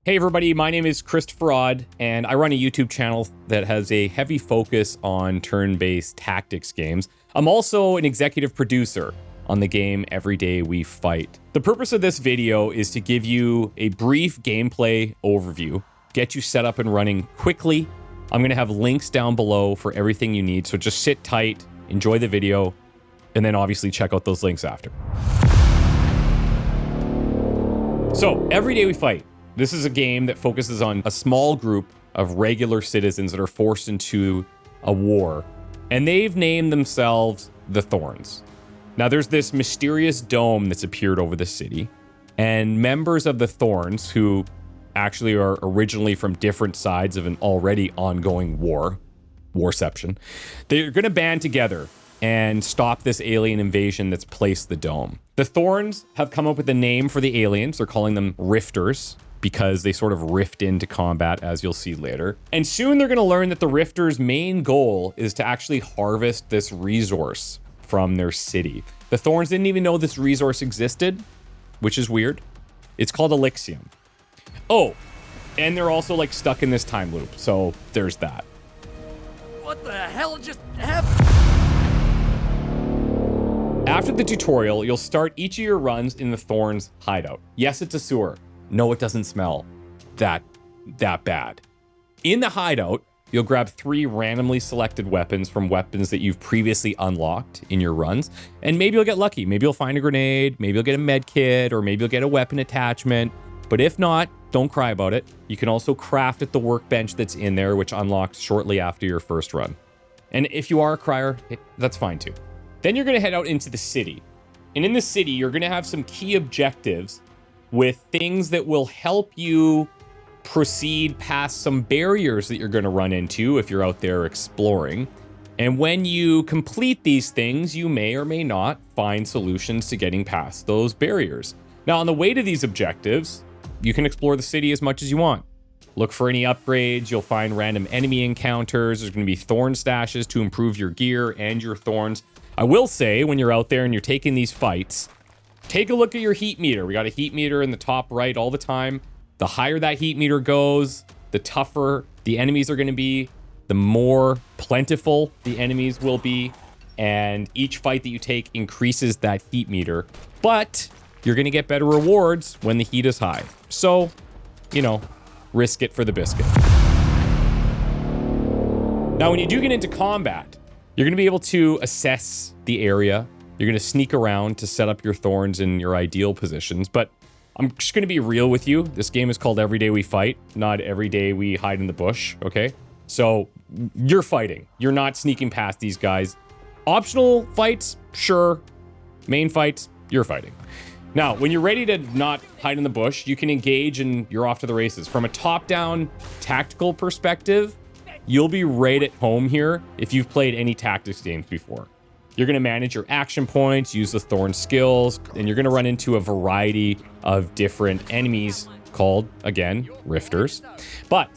Hey everybody, my name is ChristopherOdd, and I run a YouTube channel that has a heavy focus on turn-based tactics games. I'm also an executive producer on the game Every Day We Fight. The purpose of this video is to give you a brief gameplay overview, get you set up and running quickly. I'm going to have links down below for everything you need, so just sit tight, enjoy the video, and then obviously check out those links after. So, Every Day We Fight. This is a game that focuses on a small group of regular citizens that are forced into a war, and they've named themselves the Thorns. Now, there's this mysterious dome that's appeared over the city, and members of the Thorns, who actually are originally from different sides of an already ongoing warception, they're going to band together and stop this alien invasion that's placed the dome. The Thorns have come up with a name for the aliens. They're calling them Rifters, because they sort of rift into combat, as you'll see later. And soon they're going to learn that the Rifters' main goal is to actually harvest this resource from their city. The Thorns didn't even know this resource existed, which is weird. It's called Elysium. Oh, and they're also like stuck in this time loop, so there's that. What the hell just happened? After the tutorial, you'll start each of your runs in the Thorns' hideout. Yes, it's a sewer. No, it doesn't smell that bad. In the hideout, you'll grab 3 randomly selected weapons from weapons that you've previously unlocked in your runs, and maybe you'll get lucky. Maybe you'll find a grenade, maybe you'll get a med kit, or maybe you'll get a weapon attachment. But if not, don't cry about it. You can also craft at the workbench that's in there, which unlocks shortly after your first run. And if you are a crier, that's fine too. Then you're going to head out into the city. And in the city, you're going to have some key objectives with things that will help you proceed past some barriers that you're going to run into if you're out there exploring. And when you complete these things, you may or may not find solutions to getting past those barriers. Now, on the way to these objectives, you can explore the city as much as you want. Look for any upgrades. You'll find random enemy encounters. There's going to be thorn stashes to improve your gear and your thorns. I will say, when you're out there and you're taking these fights, take a look at your heat meter. We got a heat meter in the top right all the time. The higher that heat meter goes, the tougher the enemies are going to be, the more plentiful the enemies will be, and each fight that you take increases that heat meter. But you're going to get better rewards when the heat is high. So, you know, risk it for the biscuit. Now, when you do get into combat, you're going to be able to assess the area. You're going to sneak around to set up your thorns in your ideal positions. But I'm just going to be real with you. This game is called Every Day We Fight, not Every Day We Hide in the Bush, okay? So you're fighting. You're not sneaking past these guys. Optional fights, sure. Main fights, you're fighting. Now, when you're ready to not hide in the bush, you can engage and you're off to the races. From a top-down tactical perspective, you'll be right at home here if you've played any tactics games before. You're going to manage your action points, use the thorn skills, and you're going to run into a variety of different enemies called, again, Rifters. But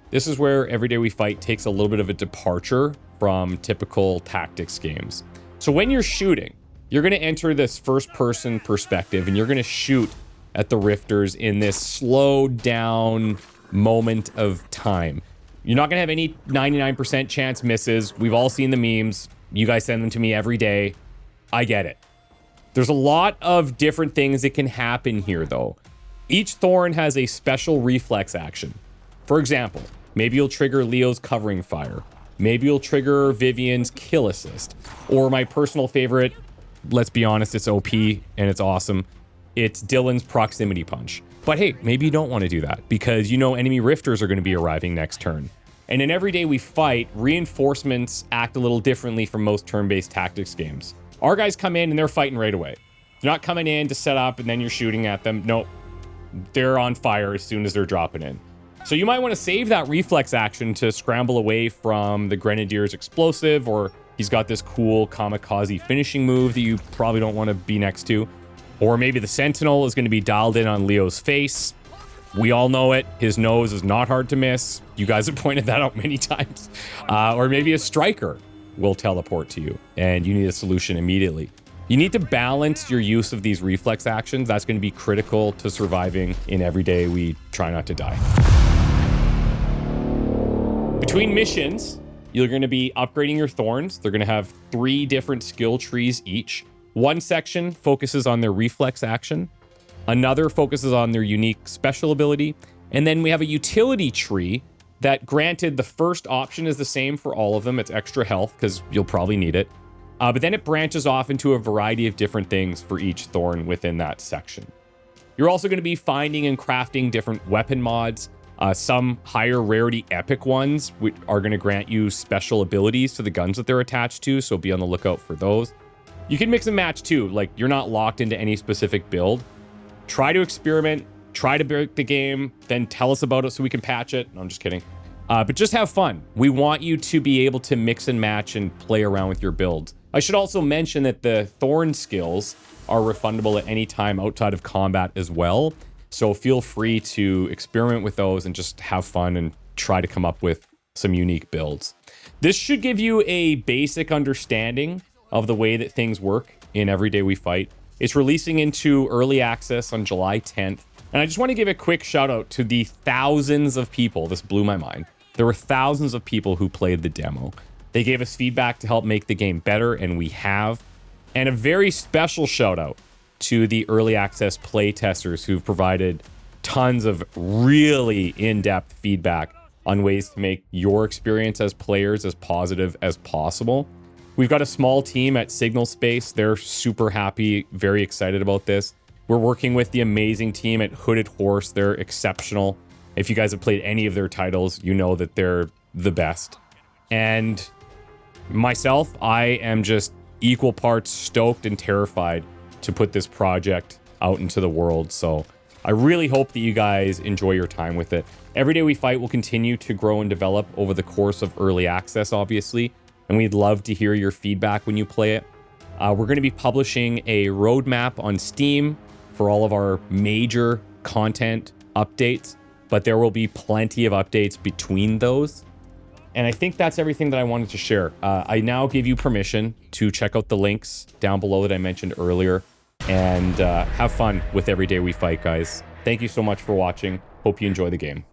this is where Every Day We Fight takes a little bit of a departure from typical tactics games. So when you're shooting, you're going to enter this first-person perspective, and you're going to shoot at the Rifters in this slowed down moment of time. You're not going to have any 99% chance misses. We've all seen the memes. You guys send them to me every day. I get it. There's a lot of different things that can happen here, though. Each Thorn has a special reflex action. For example, maybe you'll trigger Leo's covering fire. Maybe you'll trigger Vivian's kill assist. Or my personal favorite, let's be honest, it's OP and it's awesome. It's Dylan's proximity punch. But hey, maybe you don't want to do that because you know enemy Rifters are going to be arriving next turn. And in Every Day We Fight, reinforcements act a little differently from most turn-based tactics games. Our guys come in and they're fighting right away. They're not coming in to set up and then you're shooting at them. Nope. They're on fire as soon as they're dropping in. So you might want to save that reflex action to scramble away from the Grenadier's explosive, or he's got this cool kamikaze finishing move that you probably don't want to be next to. Or maybe the Sentinel is going to be dialed in on Leo's face. We all know it. His nose is not hard to miss. You guys have pointed that out many times. Or maybe a Striker will teleport to you and you need a solution immediately. You need to balance your use of these reflex actions. That's going to be critical to surviving in Everyday We Try Not to Die. Between missions, you're going to be upgrading your thorns. They're going to have 3 different skill trees each. One section focuses on their reflex action. Another focuses on their unique special ability. And then we have a utility tree that, granted, the first option is the same for all of them. It's extra health because you'll probably need it. But then it branches off into a variety of different things for each thorn within that section. You're also going to be finding and crafting different weapon mods. Some higher rarity epic ones which are going to grant you special abilities to the guns that they're attached to, so be on the lookout for those. You can mix and match too, like you're not locked into any specific build. Try to experiment, try to break the game, then tell us about it so we can patch it. No, I'm just kidding. But just have fun. We want you to be able to mix and match and play around with your builds. I should also mention that the thorn skills are refundable at any time outside of combat as well. So feel free to experiment with those and just have fun and try to come up with some unique builds. This should give you a basic understanding of the way that things work in Everyday We Fight. It's releasing into early access on July 10th. And I just want to give a quick shout out to the thousands of people. This blew my mind. There were thousands of people who played the demo. They gave us feedback to help make the game better, and we have. And a very special shout out to the early access play testers who've provided tons of really in-depth feedback on ways to make your experience as players as positive as possible. We've got a small team at Signal Space. They're super happy, very excited about this. We're working with the amazing team at Hooded Horse. They're exceptional. If you guys have played any of their titles, you know that they're the best. And myself, I am just equal parts stoked and terrified to put this project out into the world. So I really hope that you guys enjoy your time with it. Everyday We Fight will continue to grow and develop over the course of early access, obviously, and we'd love to hear your feedback when you play it. We're going to be publishing a roadmap on Steam for all of our major content updates, but there will be plenty of updates between those. And I think that's everything that I wanted to share. I now give you permission to check out the links down below that I mentioned earlier and have fun with Everyday We Fight, guys. Thank you so much for watching. Hope you enjoy the game.